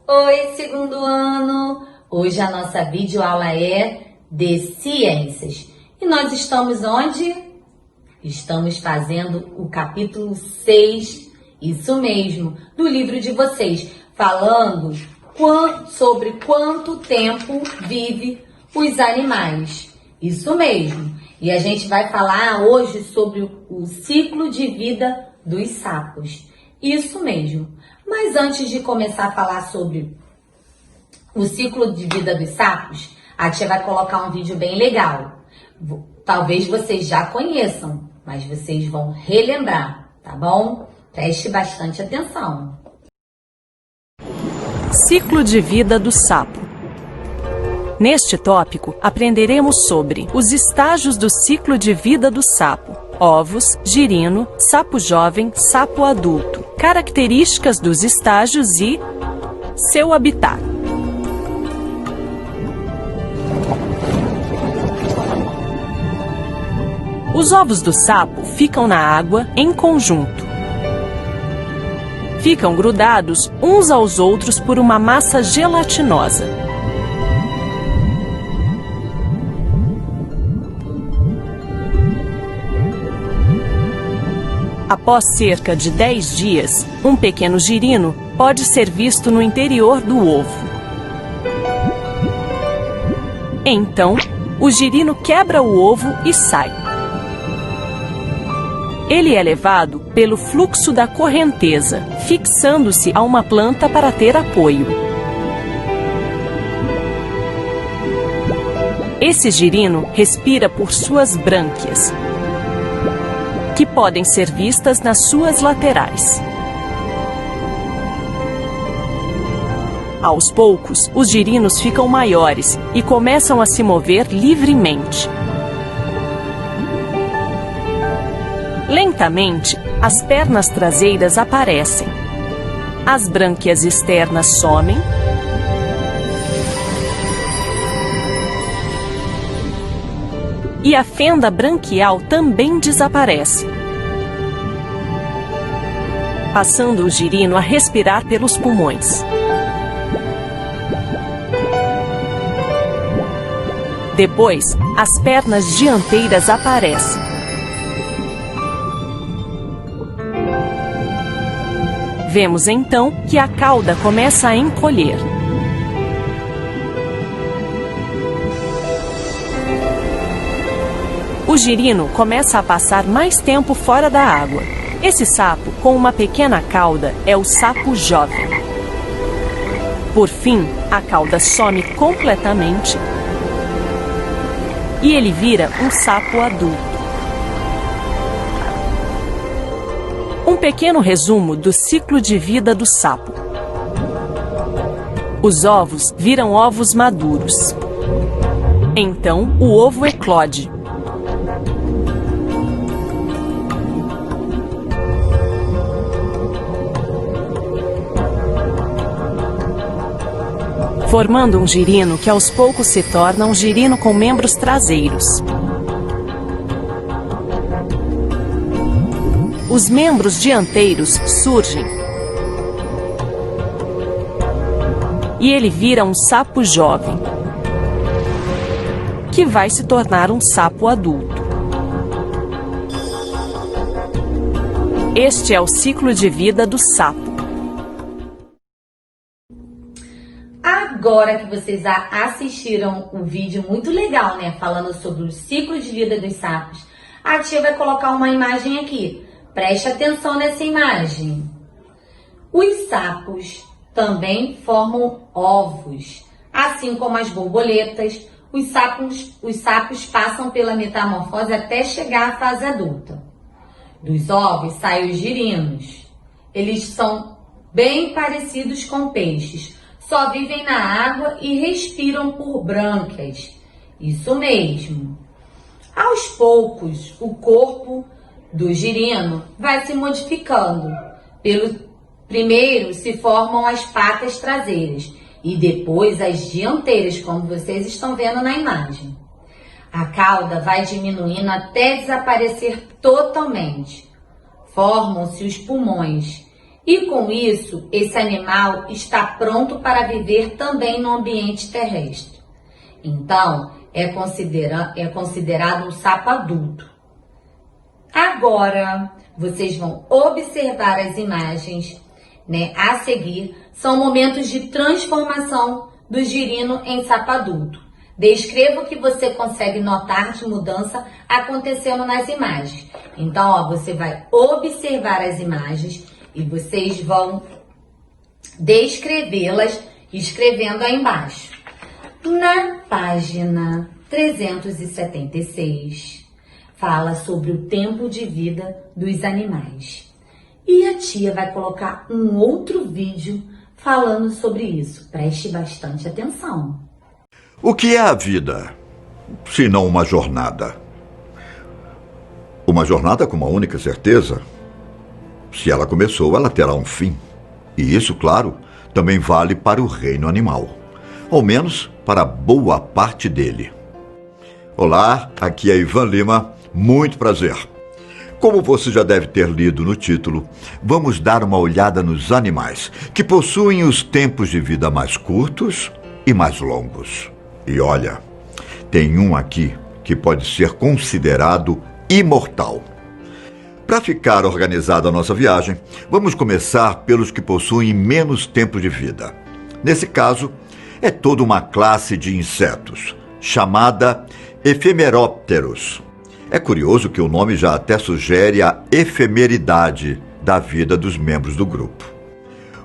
Oi, segundo ano! Hoje a nossa videoaula é de ciências. E nós estamos onde? Estamos fazendo o capítulo 6, isso mesmo, do livro de vocês, falando sobre quanto tempo vive os animais. Isso mesmo. E a gente vai falar hoje sobre o ciclo de vida dos sapos. Isso mesmo. Mas antes de começar a falar sobre o ciclo de vida dos sapos, a tia vai colocar um vídeo bem legal. Talvez vocês já conheçam, mas vocês vão relembrar, tá bom? Preste bastante atenção. Ciclo de vida do sapo. Neste tópico, aprenderemos sobre os estágios do ciclo de vida do sapo: ovos, girino, sapo jovem, sapo adulto, características dos estágios e seu habitat. Os ovos do sapo ficam na água em conjunto. Ficam grudados uns aos outros por uma massa gelatinosa. Após cerca de 10 dias, um pequeno girino pode ser visto no interior do ovo. Então, o girino quebra o ovo e sai. Ele é levado pelo fluxo da correnteza, fixando-se a uma planta para ter apoio. Esse girino respira por suas brânquias, que podem ser vistas nas suas laterais. Aos poucos, os girinos ficam maiores e começam a se mover livremente. Lentamente, as pernas traseiras aparecem. As brânquias externas somem. E a fenda branquial também desaparece, passando o girino a respirar pelos pulmões. Depois, as pernas dianteiras aparecem. Vemos então que a cauda começa a encolher. O girino começa a passar mais tempo fora da água. Esse sapo, com uma pequena cauda, é o sapo jovem. Por fim, a cauda some completamente e ele vira um sapo adulto. Um pequeno resumo do ciclo de vida do sapo. Os ovos viram ovos maduros. Então, o ovo eclode. Formando um girino que aos poucos se torna um girino com membros traseiros. Os membros dianteiros surgem e ele vira um sapo jovem, que vai se tornar um sapo adulto. Este é o ciclo de vida do sapo. Agora que vocês assistiram um vídeo muito legal, né? Falando sobre o ciclo de vida dos sapos, a tia vai colocar uma imagem aqui. Preste atenção nessa imagem. Os sapos também formam ovos, assim como as borboletas. Os sapos passam pela metamorfose até chegar à fase adulta. Dos ovos saem os girinos. Eles são bem parecidos com peixes, só vivem na água e respiram por brânquias. Isso mesmo. Aos poucos, o corpo do girino vai se modificando. Primeiro se formam as patas traseiras e depois as dianteiras, como vocês estão vendo na imagem. A cauda vai diminuindo até desaparecer totalmente. Formam-se os pulmões E com isso, esse animal está pronto para viver também no ambiente terrestre. Então, é considerado um sapo adulto. Agora, vocês vão observar as imagens, a seguir. São momentos de transformação do girino em sapo adulto. Descreva o que você consegue notar de mudança acontecendo nas imagens. Então, você vai observar as imagens e vocês vão descrevê-las escrevendo aí embaixo. Na página 376, fala sobre o tempo de vida dos animais. E a tia vai colocar um outro vídeo falando sobre isso. Preste bastante atenção. O que é a vida, se não uma jornada? Uma jornada com uma única certeza. Se ela começou, ela terá um fim. E isso, claro, também vale para o reino animal. Ao menos para boa parte dele. Olá, aqui é Ivan Lima. Muito prazer. Como você já deve ter lido no título, vamos dar uma olhada nos animais que possuem os tempos de vida mais curtos e mais longos. E olha, tem um aqui que pode ser considerado imortal. Para ficar organizada a nossa viagem, vamos começar pelos que possuem menos tempo de vida. Nesse caso, é toda uma classe de insetos, chamada efemerópteros. É curioso que o nome já até sugere a efemeridade da vida dos membros do grupo.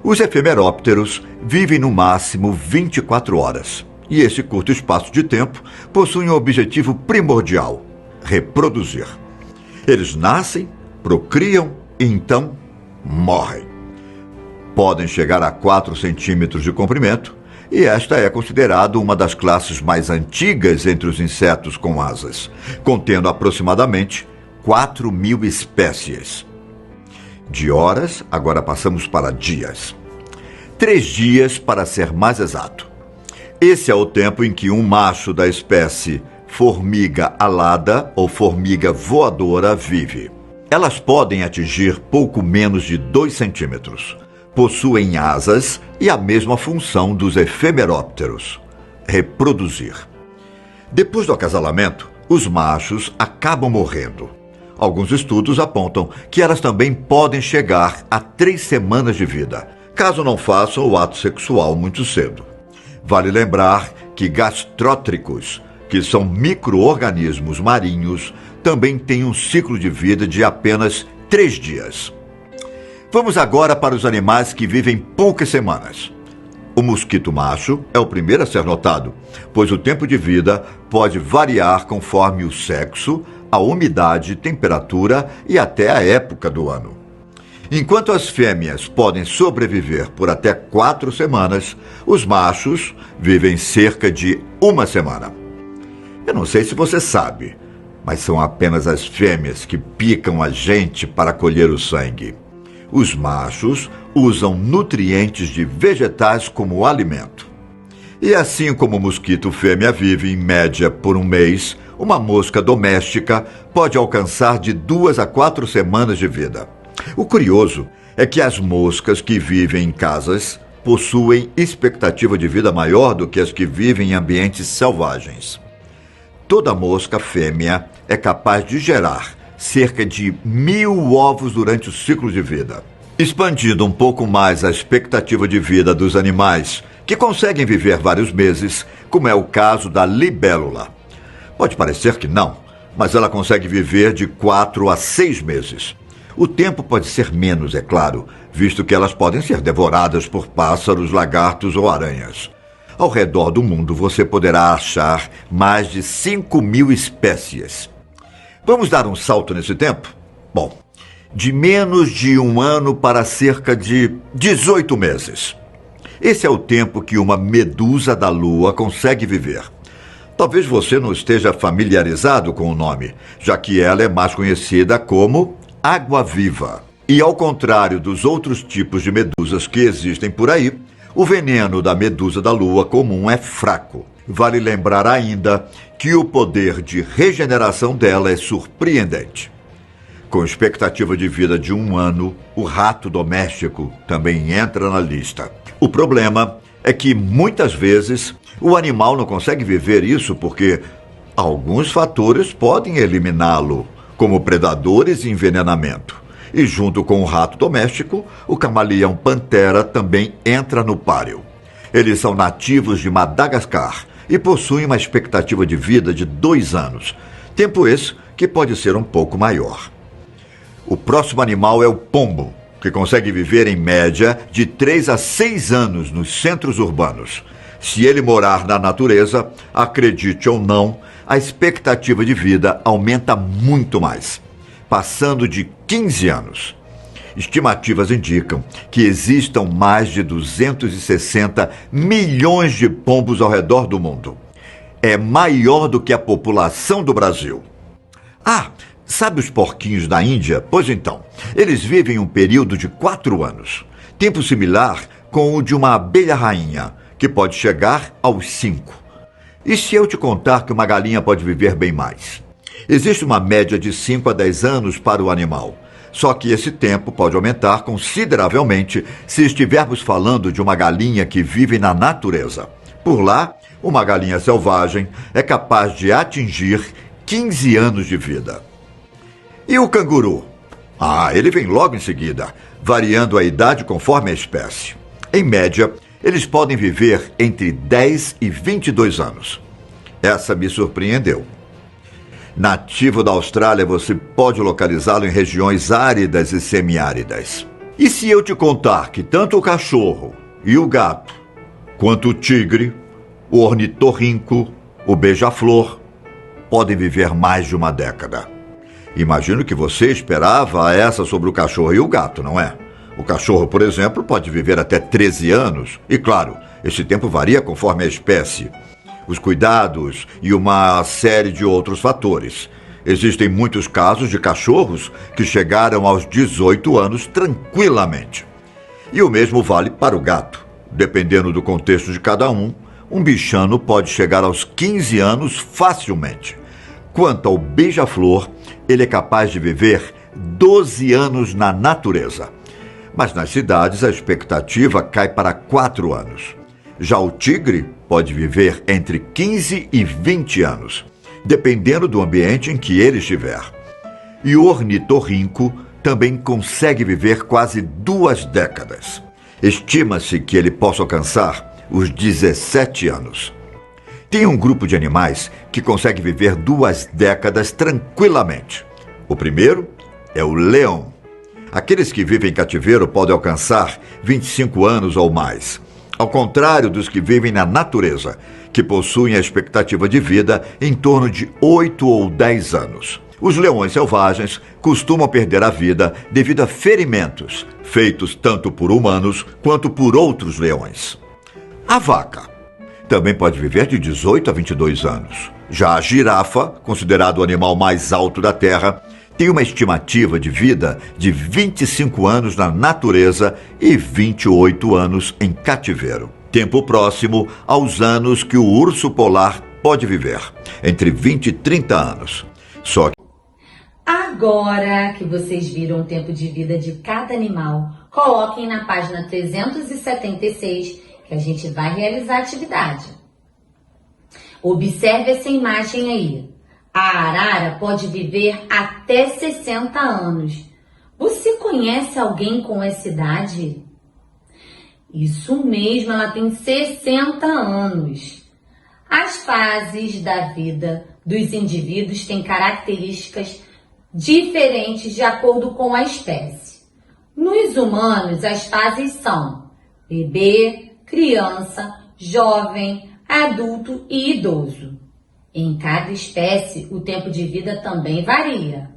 Os efemerópteros vivem no máximo 24 horas. E esse curto espaço de tempo possui um objetivo primordial: reproduzir. Eles nascem, procriam e então morrem. Podem chegar a 4 centímetros de comprimento e esta é considerada uma das classes mais antigas entre os insetos com asas, contendo aproximadamente 4.000 espécies. De horas, agora passamos para dias. 3 dias para ser mais exato. Esse é o tempo em que um macho da espécie formiga alada ou formiga voadora vive. Elas podem atingir pouco menos de 2 centímetros. Possuem asas e a mesma função dos efemerópteros: reproduzir. Depois do acasalamento, os machos acabam morrendo. Alguns estudos apontam que elas também podem chegar a 3 semanas de vida, caso não façam o ato sexual muito cedo. Vale lembrar que gastrótricos, que são micro-organismos marinhos, também têm um ciclo de vida de apenas 3 dias. Vamos agora para os animais que vivem poucas semanas. O mosquito macho é o primeiro a ser notado, pois o tempo de vida pode variar conforme o sexo, a umidade, temperatura e até a época do ano. Enquanto as fêmeas podem sobreviver por até 4 semanas, os machos vivem cerca de 1 semana. Eu não sei se você sabe, mas são apenas as fêmeas que picam a gente para colher o sangue. Os machos usam nutrientes de vegetais como alimento. E assim como o mosquito fêmea vive, em média, por 1 mês, uma mosca doméstica pode alcançar de 2 a 4 semanas de vida. O curioso é que as moscas que vivem em casas possuem expectativa de vida maior do que as que vivem em ambientes selvagens. Toda mosca fêmea é capaz de gerar cerca de 1.000 ovos durante o ciclo de vida. Expandindo um pouco mais a expectativa de vida dos animais, que conseguem viver vários meses, como é o caso da libélula. Pode parecer que não, mas ela consegue viver de 4 a 6 meses. O tempo pode ser menos, é claro, visto que elas podem ser devoradas por pássaros, lagartos ou aranhas. Ao redor do mundo você poderá achar mais de 5.000 espécies. Vamos dar um salto nesse tempo? Bom, de menos de 1 ano para cerca de 18 meses. Esse é o tempo que uma medusa da lua consegue viver. Talvez você não esteja familiarizado com o nome, já que ela é mais conhecida como água-viva. E ao contrário dos outros tipos de medusas que existem por aí, o veneno da medusa da lua comum é fraco. Vale lembrar ainda que o poder de regeneração dela é surpreendente. Com expectativa de vida de 1 ano, o rato doméstico também entra na lista. O problema é que, muitas vezes, o animal não consegue viver isso porque alguns fatores podem eliminá-lo, como predadores e envenenamento. E junto com o rato doméstico, o camaleão pantera também entra no páreo. Eles são nativos de Madagascar e possuem uma expectativa de vida de 2 anos, tempo esse que pode ser um pouco maior. O próximo animal é o pombo, que consegue viver em média de 3 a 6 anos nos centros urbanos. Se ele morar na natureza, acredite ou não, a expectativa de vida aumenta muito mais, passando de 15 anos. Estimativas indicam que existam mais de 260 milhões de pombos ao redor do mundo. É maior do que a população do Brasil. Sabe os porquinhos da Índia? Pois então, eles vivem um período de 4 anos, tempo similar com o de uma abelha rainha, que pode chegar aos 5. E se eu te contar que uma galinha pode viver bem mais? Existe uma média de 5 a 10 anos para o animal, só que esse tempo pode aumentar consideravelmente se estivermos falando de uma galinha que vive na natureza. Por lá, uma galinha selvagem é capaz de atingir 15 anos de vida. E o canguru? Ele vem logo em seguida, variando a idade conforme a espécie. Em média, eles podem viver entre 10 e 22 anos. Essa me surpreendeu. Nativo da Austrália, você pode localizá-lo em regiões áridas e semiáridas. E se eu te contar que tanto o cachorro e o gato, quanto o tigre, o ornitorrinco, o beija-flor, podem viver mais de 1 década? Imagino que você esperava essa sobre o cachorro e o gato, não é? O cachorro, por exemplo, pode viver até 13 anos. E, claro, esse tempo varia conforme a espécie, os cuidados e uma série de outros fatores. Existem muitos casos de cachorros que chegaram aos 18 anos tranquilamente. E o mesmo vale para o gato. Dependendo do contexto de cada um bichano pode chegar aos 15 anos facilmente. Quanto ao beija-flor, ele é capaz de viver 12 anos na natureza. Mas nas cidades a expectativa cai para 4 anos. Já o tigre pode viver entre 15 e 20 anos, dependendo do ambiente em que ele estiver. E o ornitorrinco também consegue viver quase 2 décadas. Estima-se que ele possa alcançar os 17 anos. Tem um grupo de animais que consegue viver 2 décadas tranquilamente. O primeiro é o leão. Aqueles que vivem em cativeiro podem alcançar 25 anos ou mais, ao contrário dos que vivem na natureza, que possuem a expectativa de vida em torno de 8 ou 10 anos. Os leões selvagens costumam perder a vida devido a ferimentos, feitos tanto por humanos quanto por outros leões. A vaca também pode viver de 18 a 22 anos. Já a girafa, considerado o animal mais alto da Terra, tem uma estimativa de vida de 25 anos na natureza e 28 anos em cativeiro. Tempo próximo aos anos que o urso polar pode viver, entre 20 e 30 anos. Só que Agora que vocês viram o tempo de vida de cada animal, coloquem na página 376 que a gente vai realizar a atividade. Observe essa imagem aí. A arara pode viver até 60 anos. Você conhece alguém com essa idade? Isso mesmo, ela tem 60 anos. As fases da vida dos indivíduos têm características diferentes de acordo com a espécie. Nos humanos, as fases são bebê, criança, jovem, adulto e idoso. Em cada espécie, o tempo de vida também varia.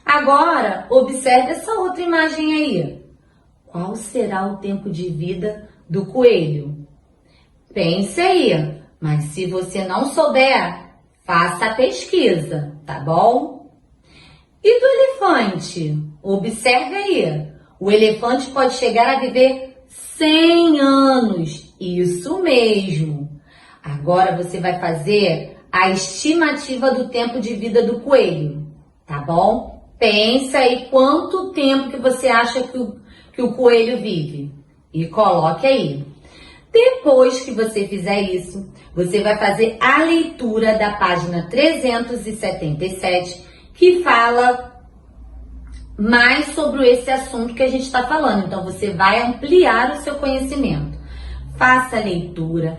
Agora, observe essa outra imagem aí. Qual será o tempo de vida do coelho? Pense aí, mas se você não souber, faça a pesquisa, tá bom? E do elefante? Observe aí. O elefante pode chegar a viver 100 anos. Isso mesmo. Agora você vai fazer a estimativa do tempo de vida do coelho, tá bom? Pensa aí quanto tempo que você acha que o coelho vive. E coloque aí. Depois que você fizer isso, você vai fazer a leitura da página 377, que fala mais sobre esse assunto que a gente está falando. Então, você vai ampliar o seu conhecimento. Faça a leitura,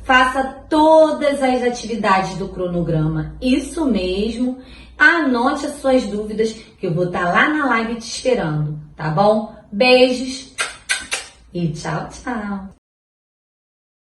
faça todas as atividades do cronograma. Isso mesmo. Anote as suas dúvidas, que eu vou estar lá na live te esperando, tá bom? Beijos e tchau, tchau!